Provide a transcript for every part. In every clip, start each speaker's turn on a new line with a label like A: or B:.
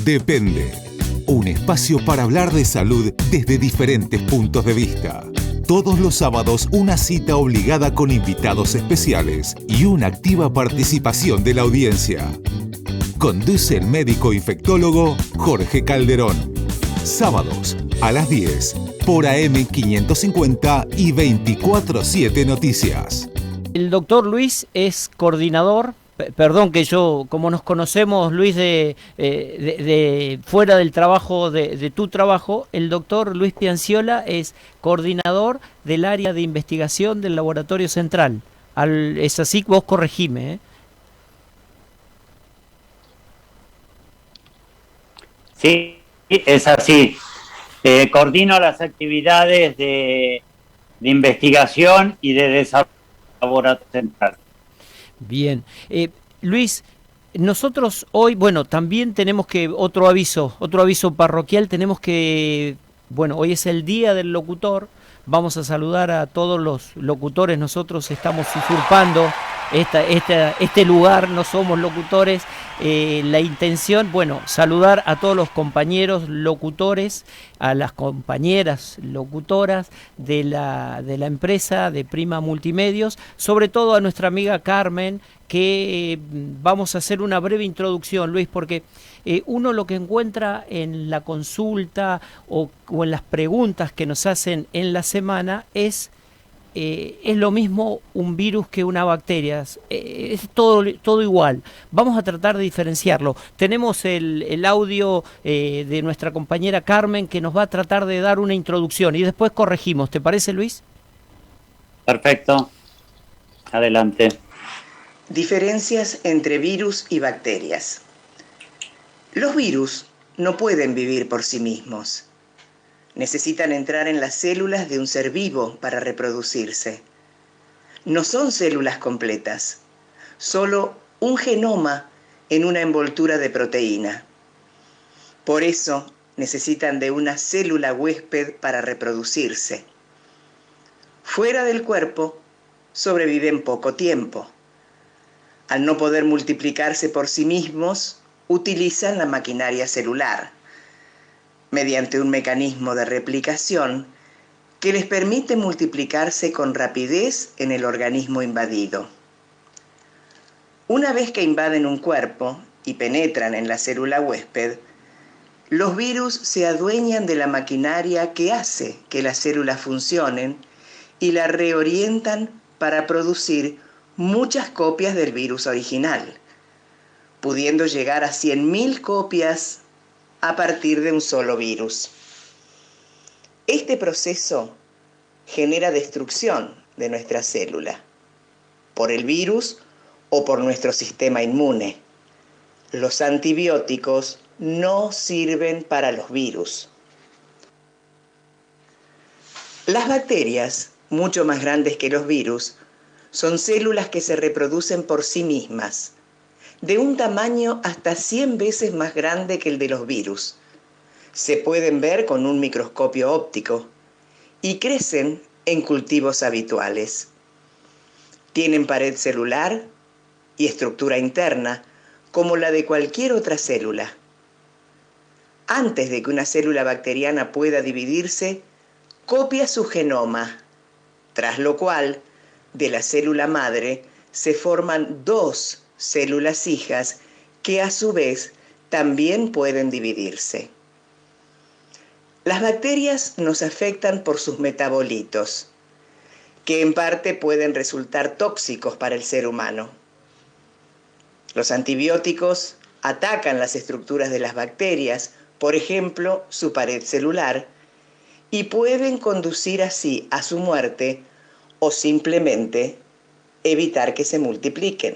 A: Depende. Un espacio para hablar de salud desde diferentes puntos de vista. Todos los sábados una cita obligada con invitados especiales y una activa participación de la audiencia. Conduce el médico infectólogo Jorge Calderón. Sábados a las 10 por AM 550 y 24/7 Noticias.
B: El doctor Luis es coordinador. Perdón que yo, como nos conocemos, Luis, de fuera del trabajo, de tu trabajo, el doctor Luis Pianciola es coordinador del área de investigación del Laboratorio Central. Es así, vos corregime, ¿eh?
C: Sí, es así. Coordino las actividades de investigación y de desarrollo del Laboratorio Central.
B: Bien. Luis, nosotros hoy, bueno, también tenemos que, otro aviso parroquial, tenemos que, bueno, hoy es el Día del Locutor, vamos a saludar a todos los locutores, nosotros estamos usurpando este lugar, no somos locutores, la intención, bueno, saludar a todos los compañeros locutores, a las compañeras locutoras de la empresa de Prima Multimedios, sobre todo a nuestra amiga Carmen, que vamos a hacer una breve introducción, Luis, porque uno lo que encuentra en la consulta o en las preguntas que nos hacen en la semana es lo mismo un virus que una bacteria, es todo igual. Vamos a tratar de diferenciarlo. Tenemos el audio de nuestra compañera Carmen que nos va a tratar de dar una introducción y después corregimos. ¿Te parece, Luis?
C: Perfecto. Adelante.
D: Diferencias entre virus y bacterias. Los virus no pueden vivir por sí mismos. Necesitan entrar en las células de un ser vivo para reproducirse. No son células completas, solo un genoma en una envoltura de proteína. Por eso necesitan de una célula huésped para reproducirse. Fuera del cuerpo, sobreviven poco tiempo. Al no poder multiplicarse por sí mismos, utilizan la maquinaria celular, mediante un mecanismo de replicación que les permite multiplicarse con rapidez en el organismo invadido. Una vez que invaden un cuerpo y penetran en la célula huésped, los virus se adueñan de la maquinaria que hace que las células funcionen y la reorientan para producir muchas copias del virus original, pudiendo llegar a 100.000 copias a partir de un solo virus. Este proceso genera destrucción de nuestra célula, por el virus o por nuestro sistema inmune. Los antibióticos no sirven para los virus. Las bacterias, mucho más grandes que los virus, son células que se reproducen por sí mismas, de un tamaño hasta 100 veces más grande que el de los virus. Se pueden ver con un microscopio óptico y crecen en cultivos habituales. Tienen pared celular y estructura interna como la de cualquier otra célula. Antes de que una célula bacteriana pueda dividirse, copia su genoma, tras lo cual, de la célula madre se forman 2 células hijas que a su vez también pueden dividirse. Las bacterias nos afectan por sus metabolitos, que en parte pueden resultar tóxicos para el ser humano. Los antibióticos atacan las estructuras de las bacterias, por ejemplo, su pared celular, y pueden conducir así a su muerte o simplemente evitar que se multipliquen.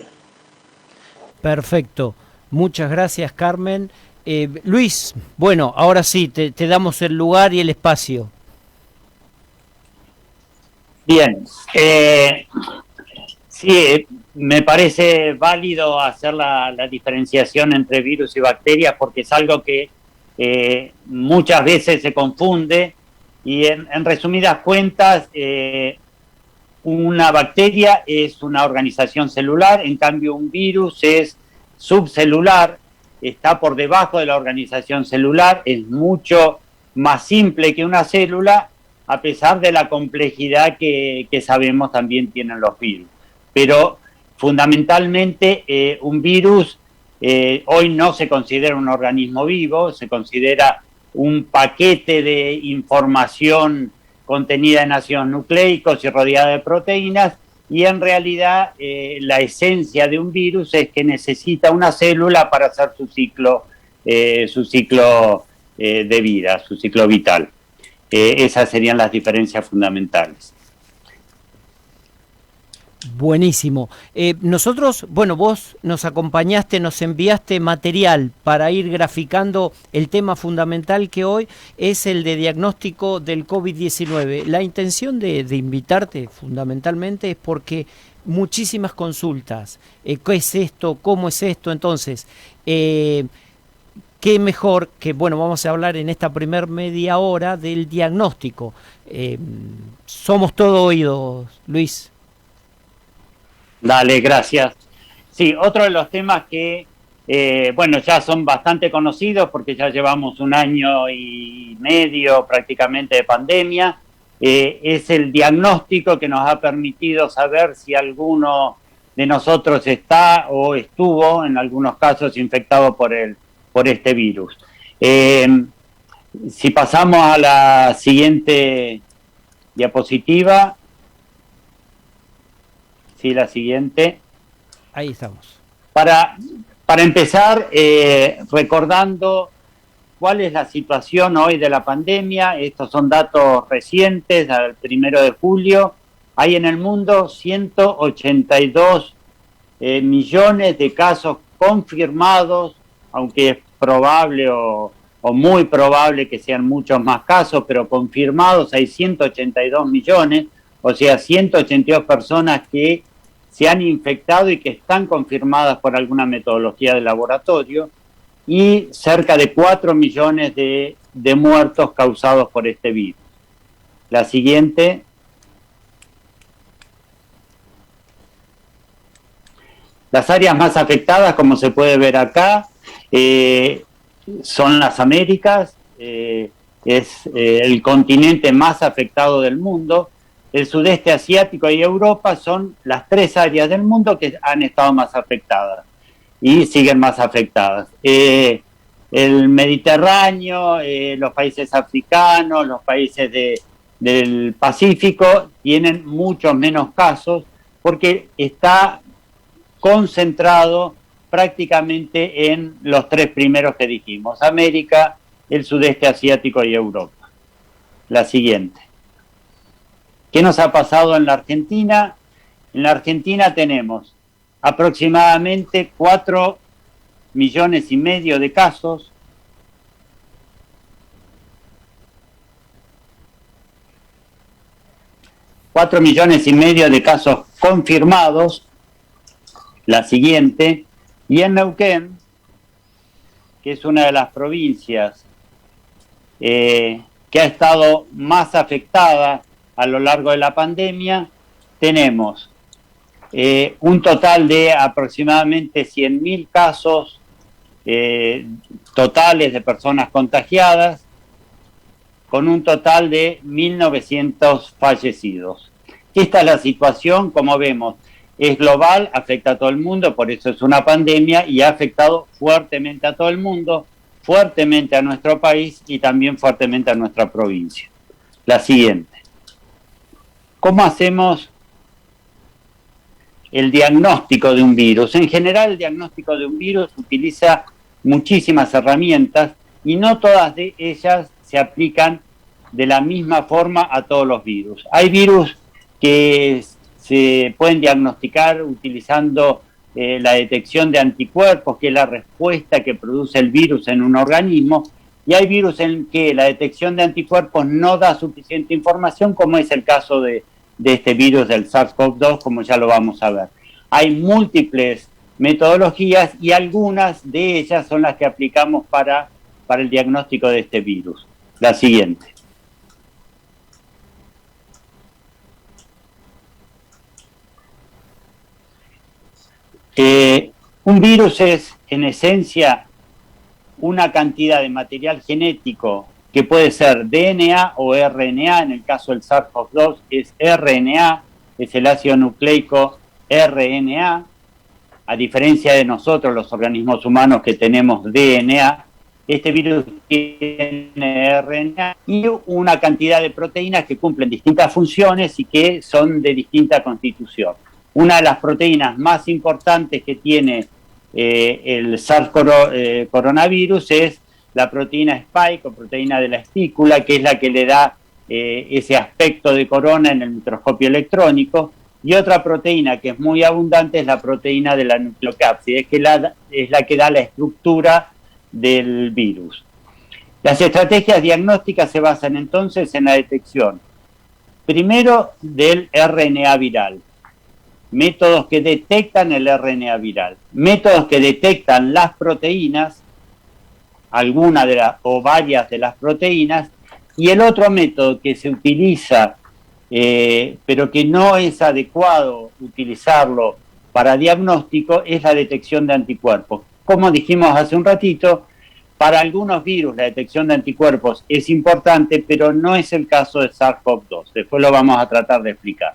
B: Perfecto. Muchas gracias, Carmen. Luis, bueno, ahora sí, te damos el lugar y el espacio.
C: Bien. Sí, me parece válido hacer la diferenciación entre virus y bacterias porque es algo que muchas veces se confunde y en resumidas cuentas una bacteria es una organización celular, en cambio un virus es subcelular, está por debajo de la organización celular, es mucho más simple que una célula, a pesar de la complejidad que sabemos también tienen los virus. Pero fundamentalmente un virus hoy no se considera un organismo vivo, se considera un paquete de información contenida en ácidos nucleicos y rodeada de proteínas, y en realidad la esencia de un virus es que necesita una célula para hacer su ciclo de vida, su ciclo vital. Esas serían las diferencias fundamentales.
B: Buenísimo. Nosotros, bueno, vos nos acompañaste, nos enviaste material para ir graficando el tema fundamental que hoy es el de diagnóstico del COVID-19. La intención de invitarte fundamentalmente es porque muchísimas consultas. ¿Qué es esto? ¿Cómo es esto? Entonces, qué mejor que, bueno, vamos a hablar en esta primer media hora del diagnóstico. Somos todo oídos, Luis.
C: Dale, gracias. Sí, otro de los temas que, bueno, ya son bastante conocidos porque ya llevamos 1 año y medio prácticamente de pandemia, es el diagnóstico que nos ha permitido saber si alguno de nosotros está o estuvo, en algunos casos, infectado por este virus. Si pasamos a la siguiente diapositiva. Sí, la siguiente.
B: Ahí estamos.
C: Para empezar, recordando cuál es la situación hoy de la pandemia. Estos son datos recientes, al 1 de julio. Hay en el mundo 182 millones de casos confirmados, aunque es probable o muy probable que sean muchos más casos, pero confirmados hay 182 millones, o sea, 182 personas que se han infectado y que están confirmadas por alguna metodología de laboratorio, y cerca de 4 millones de muertos causados por este virus. La siguiente. Las áreas más afectadas, como se puede ver acá, son las Américas, es el continente más afectado del mundo. El sudeste asiático y Europa son las 3 áreas del mundo que han estado más afectadas y siguen más afectadas. El Mediterráneo, los países africanos, los países del Pacífico tienen muchos menos casos porque está concentrado prácticamente en los 3 primeros que dijimos: América, el sudeste asiático y Europa. La siguiente. ¿Qué nos ha pasado en la Argentina? En la Argentina tenemos aproximadamente 4,5 millones de casos. $4,5 millones de casos confirmados. La siguiente. Y en Neuquén, que es una de las provincias que ha estado más afectada a lo largo de la pandemia, tenemos un total de aproximadamente 100.000 casos totales de personas contagiadas, con un total de 1.900 fallecidos. Esta es la situación, como vemos, es global, afecta a todo el mundo, por eso es una pandemia y ha afectado fuertemente a todo el mundo, fuertemente a nuestro país y también fuertemente a nuestra provincia. La siguiente. ¿Cómo hacemos el diagnóstico de un virus? En general, el diagnóstico de un virus utiliza muchísimas herramientas y no todas de ellas se aplican de la misma forma a todos los virus. Hay virus que se pueden diagnosticar utilizando la detección de anticuerpos, que es la respuesta que produce el virus en un organismo, y hay virus en que la detección de anticuerpos no da suficiente información, como es el caso de este virus del SARS-CoV-2, como ya lo vamos a ver. Hay múltiples metodologías y algunas de ellas son las que aplicamos para el diagnóstico de este virus. La siguiente. Un virus es, en esencia, una cantidad de material genético que puede ser DNA o RNA. En el caso del SARS-CoV-2 es RNA, es el ácido nucleico RNA, a diferencia de nosotros, los organismos humanos, que tenemos DNA. Este virus tiene RNA y una cantidad de proteínas que cumplen distintas funciones y que son de distinta constitución. Una de las proteínas más importantes que tiene el SARS coronavirus es la proteína Spike o proteína de la espícula, que es la que le da ese aspecto de corona en el microscopio electrónico. Y otra proteína que es muy abundante es la proteína de la nucleocápside, es la que da la estructura del virus. Las estrategias diagnósticas se basan entonces en la detección, primero, del RNA viral, métodos que detectan el RNA viral, métodos que detectan las proteínas, alguna de las o varias de las proteínas, y el otro método que se utiliza, pero que no es adecuado utilizarlo para diagnóstico, es la detección de anticuerpos. Como dijimos hace un ratito, para algunos virus la detección de anticuerpos es importante, pero no es el caso de SARS-CoV-2. Después lo vamos a tratar de explicar.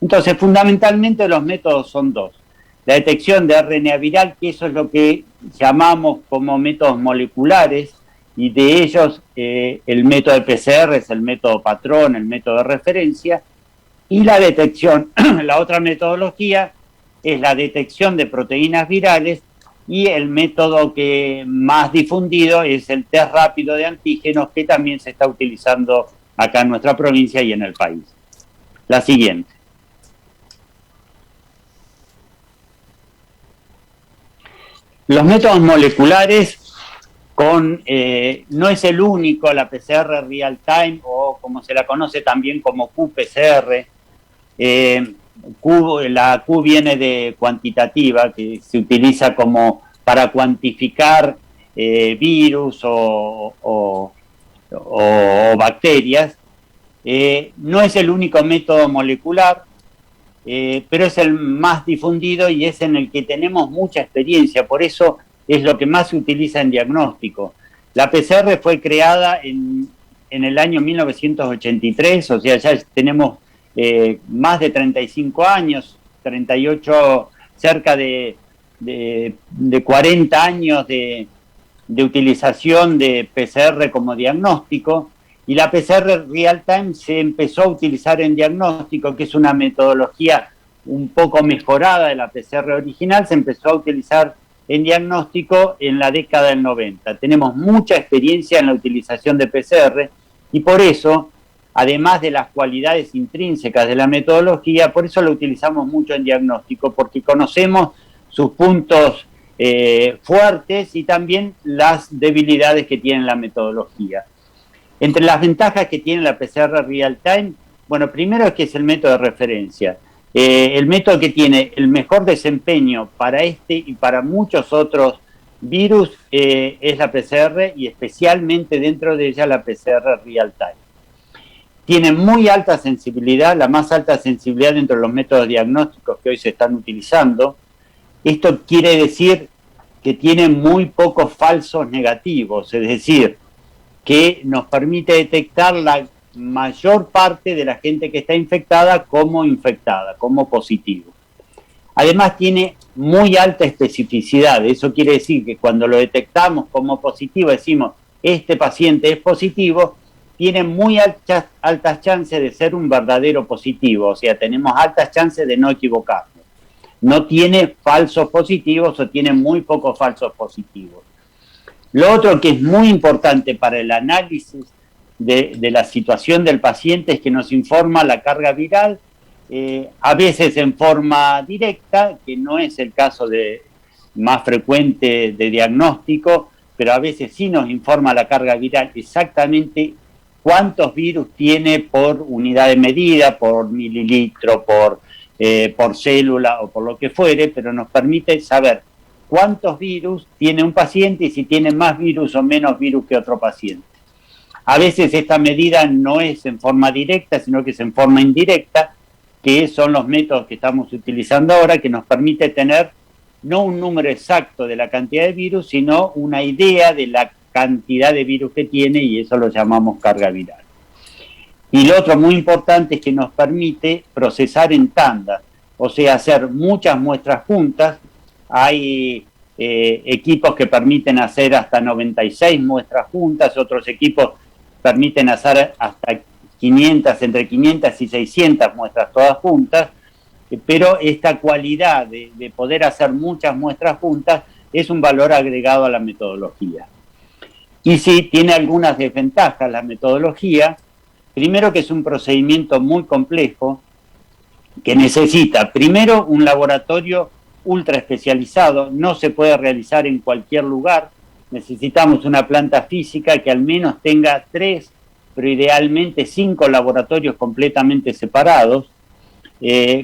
C: Entonces, fundamentalmente los métodos son dos. La detección de RNA viral, que eso es lo que llamamos como métodos moleculares, y de ellos el método de PCR es el método patrón, el método de referencia, y la detección, la otra metodología es la detección de proteínas virales, y el método que más difundido es el test rápido de antígenos, que también se está utilizando acá en nuestra provincia y en el país. La siguiente. Los métodos moleculares no es el único, la PCR real time, o como se la conoce también como qPCR. La Q viene de cuantitativa, que se utiliza como para cuantificar virus o bacterias. No es el único método molecular, pero es el más difundido y es en el que tenemos mucha experiencia, por eso es lo que más se utiliza en diagnóstico. La PCR fue creada en el año 1983, o sea, ya tenemos más de 35 años, 38, cerca de 40 años de utilización de PCR como diagnóstico, y la PCR real time se empezó a utilizar en diagnóstico, que es una metodología un poco mejorada de la PCR original, se empezó a utilizar en diagnóstico en la década del 90. Tenemos mucha experiencia en la utilización de PCR y por eso, además de las cualidades intrínsecas de la metodología, por eso la utilizamos mucho en diagnóstico, porque conocemos sus puntos fuertes y también las debilidades que tiene la metodología. Entre las ventajas que tiene la PCR real time, bueno, primero es que es el método de referencia. El método que tiene el mejor desempeño para este y para muchos otros virus es la PCR, y especialmente dentro de ella la PCR real time. Tiene muy alta sensibilidad, la más alta sensibilidad dentro de los métodos diagnósticos que hoy se están utilizando. Esto quiere decir que tiene muy pocos falsos negativos, es decir, que nos permite detectar la mayor parte de la gente que está infectada, como positivo. Además tiene muy alta especificidad, eso quiere decir que cuando lo detectamos como positivo, decimos, este paciente es positivo, tiene muy altas chances de ser un verdadero positivo, o sea, tenemos altas chances de no equivocarnos. No tiene falsos positivos o tiene muy pocos falsos positivos. Lo otro que es muy importante para el análisis de la situación del paciente es que nos informa la carga viral, a veces en forma directa, que no es el caso más frecuente de diagnóstico, pero a veces sí nos informa la carga viral exactamente cuántos virus tiene por unidad de medida, por mililitro, por célula o por lo que fuere, pero nos permite saber cuántos virus tiene un paciente y si tiene más virus o menos virus que otro paciente. A veces esta medida no es en forma directa, sino que es en forma indirecta, que son los métodos que estamos utilizando ahora, que nos permite tener no un número exacto de la cantidad de virus, sino una idea de la cantidad de virus que tiene, y eso lo llamamos carga viral. Y lo otro muy importante es que nos permite procesar en tanda, o sea, hacer muchas muestras juntas. Hay equipos que permiten hacer hasta 96 muestras juntas, otros equipos permiten hacer hasta 500, entre 500 y 600 muestras todas juntas, pero esta cualidad de poder hacer muchas muestras juntas es un valor agregado a la metodología. Y sí, tiene algunas desventajas la metodología. Primero, que es un procedimiento muy complejo, que necesita primero un laboratorio ultra especializado, no se puede realizar en cualquier lugar, necesitamos una planta física que al menos tenga 3, pero idealmente 5 laboratorios completamente separados,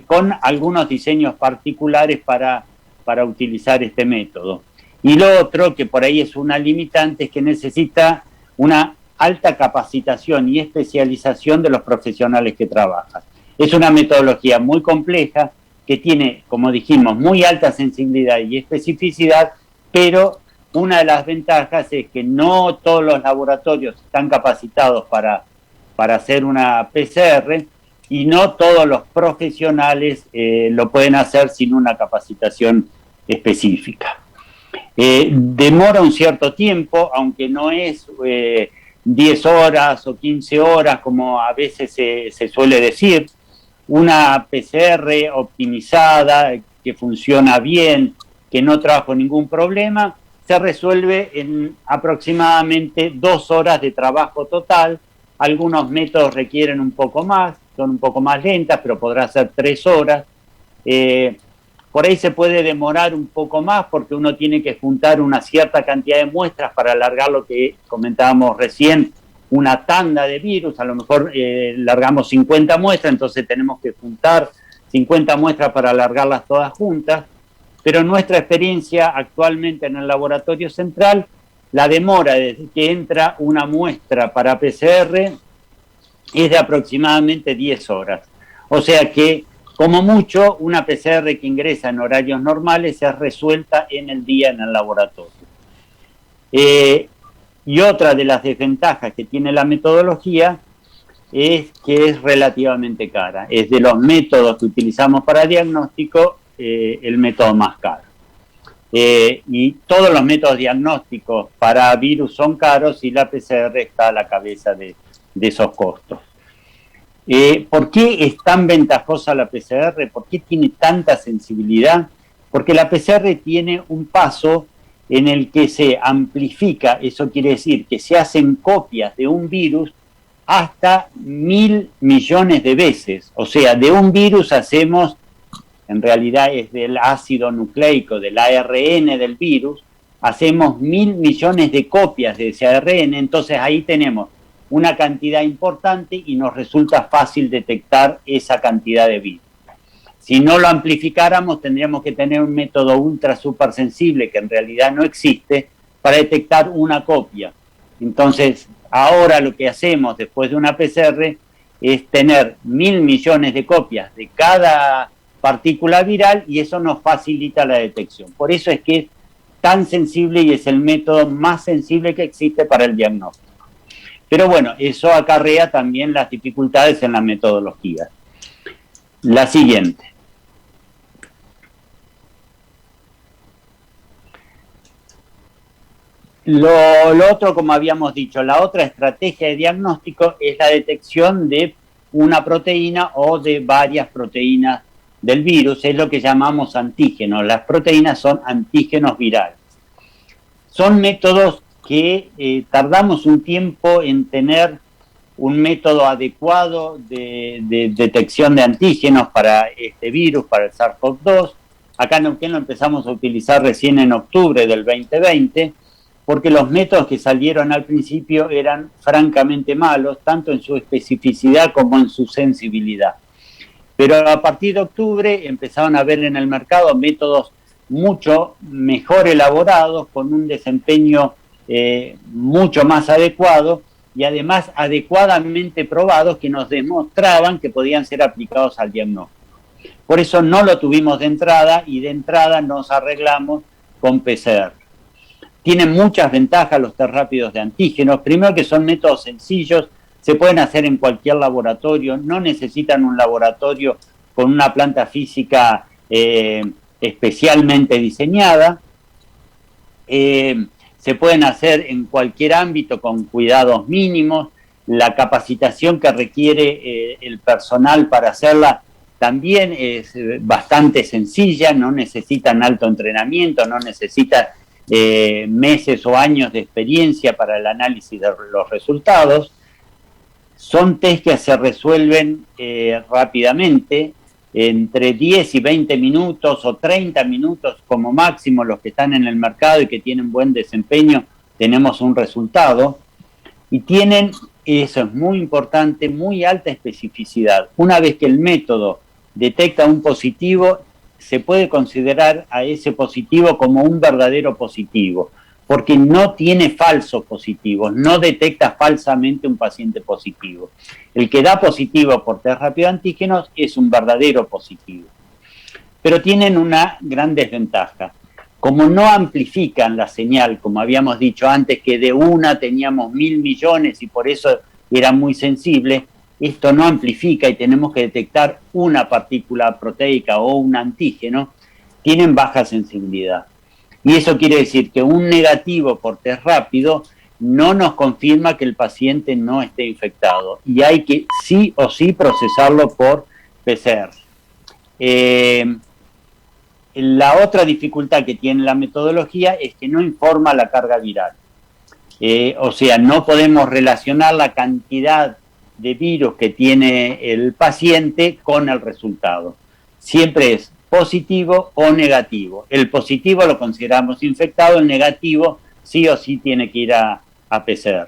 C: con algunos diseños particulares para utilizar este método. Y lo otro, que por ahí es una limitante, es que necesita una alta capacitación y especialización de los profesionales que trabajan. Es una metodología muy compleja, que tiene, como dijimos, muy alta sensibilidad y especificidad, pero una de las ventajas es que no todos los laboratorios están capacitados para hacer una PCR, y no todos los profesionales lo pueden hacer sin una capacitación específica. Demora un cierto tiempo, aunque no es 10 horas o 15 horas, como a veces se suele decir. Una PCR optimizada, que funciona bien, que no trajo ningún problema, se resuelve en aproximadamente 2 horas de trabajo total. Algunos métodos requieren un poco más, son un poco más lentas, pero podrá ser 3 horas. Por ahí se puede demorar un poco más porque uno tiene que juntar una cierta cantidad de muestras para alargar lo que comentábamos recién, una tanda de virus. A lo mejor largamos 50 muestras, entonces tenemos que juntar 50 muestras para alargarlas todas juntas. Pero nuestra experiencia actualmente en el laboratorio central, la demora desde que entra una muestra para PCR es de aproximadamente 10 horas. O sea que, como mucho, una PCR que ingresa en horarios normales es resuelta en el día en el laboratorio. Y otra de las desventajas que tiene la metodología es que es relativamente cara. Es de los métodos que utilizamos para diagnóstico el método más caro. Y todos los métodos diagnósticos para virus son caros, y la PCR está a la cabeza de esos costos. ¿Por qué es tan ventajosa la PCR? ¿Por qué tiene tanta sensibilidad? Porque la PCR tiene un paso en el que se amplifica, eso quiere decir que se hacen copias de un virus hasta 1.000 millones de veces. O sea, de un virus hacemos, en realidad es del ácido nucleico, del ARN del virus, hacemos 1.000 millones de copias de ese ARN, entonces ahí tenemos una cantidad importante y nos resulta fácil detectar esa cantidad de virus. Si no lo amplificáramos, tendríamos que tener un método ultra super sensible, que en realidad no existe, para detectar una copia. Entonces, ahora lo que hacemos después de una PCR es tener 1.000 millones de copias de cada partícula viral, y eso nos facilita la detección. Por eso es que es tan sensible y es el método más sensible que existe para el diagnóstico. Pero bueno, eso acarrea también las dificultades en la metodología. La siguiente. Lo otro, como habíamos dicho, la otra estrategia de diagnóstico es la detección de una proteína o de varias proteínas del virus, es lo que llamamos antígenos. Las proteínas son antígenos virales. Son métodos que tardamos un tiempo en tener un método adecuado de detección de antígenos para este virus, para el SARS-CoV-2. Acá en Neuquén lo empezamos a utilizar recién en octubre del 2020, porque los métodos que salieron al principio eran francamente malos, tanto en su especificidad como en su sensibilidad. Pero a partir de octubre empezaron a ver en el mercado métodos mucho mejor elaborados, con un desempeño mucho más adecuado, y además adecuadamente probados, que nos demostraban que podían ser aplicados al diagnóstico. Por eso no lo tuvimos de entrada y de entrada nos arreglamos con PCR. Tienen muchas ventajas los test rápidos de antígenos. Primero que son métodos sencillos, se pueden hacer en cualquier laboratorio, no necesitan un laboratorio con una planta física especialmente diseñada. Se pueden hacer en cualquier ámbito con cuidados mínimos. La capacitación que requiere el personal para hacerla también es bastante sencilla, no necesitan alto entrenamiento, no necesitan meses o años de experiencia para el análisis de los resultados. Son test que se resuelven rápidamente, entre 10 y 20 minutos o 30 minutos como máximo. Los que están en el mercado y que tienen buen desempeño, tenemos un resultado. Y tienen, eso es muy importante, muy alta especificidad. Una vez que el método detecta un positivo, se puede considerar a ese positivo como un verdadero positivo, porque no tiene falsos positivos, no detecta falsamente un paciente positivo. El que da positivo por test rápido de antígenos es un verdadero positivo. Pero tienen una gran desventaja. Como no amplifican la señal, como habíamos dicho antes, que de una teníamos 1.000 millones y por eso era muy sensible, esto no amplifica y tenemos que detectar una partícula proteica o un antígeno, tienen baja sensibilidad. Y eso quiere decir que un negativo por test rápido no nos confirma que el paciente no esté infectado y hay que sí o sí procesarlo por PCR. La otra dificultad que tiene la metodología es que no informa la carga viral. O sea, no podemos relacionar la cantidad de virus que tiene el paciente con el resultado. Siempre es positivo o negativo. El positivo lo consideramos infectado, el negativo sí o sí tiene que ir a PCR.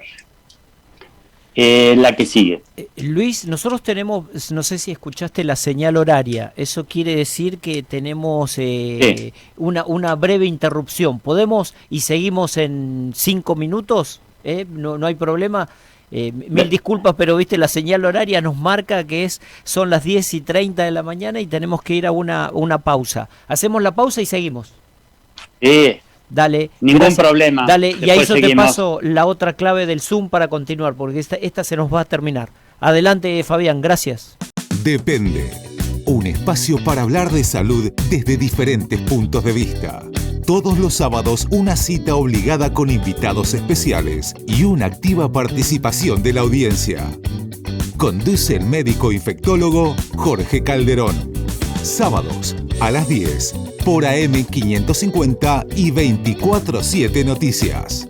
C: La que sigue.
B: Luis, nosotros tenemos, no sé si escuchaste la señal horaria, eso quiere decir que tenemos sí, una breve interrupción. ¿Podemos y seguimos en 5 minutos? No hay problema. Mil disculpas, pero viste, la señal horaria nos marca que son las 10:30 de la mañana y tenemos que ir a una pausa. Hacemos la pausa y seguimos. Dale.
C: Ningún problema.
B: Dale, y a eso
C: seguimos.
B: te paso la otra clave del Zoom para continuar, porque esta se nos va a terminar. Adelante, Fabián, gracias.
A: Depende. Un espacio para hablar de salud desde diferentes puntos de vista. Todos los sábados una cita obligada con invitados especiales y una activa participación de la audiencia. Conduce el médico infectólogo Jorge Calderón. Sábados a las 10 por AM 550 y 24/7 Noticias.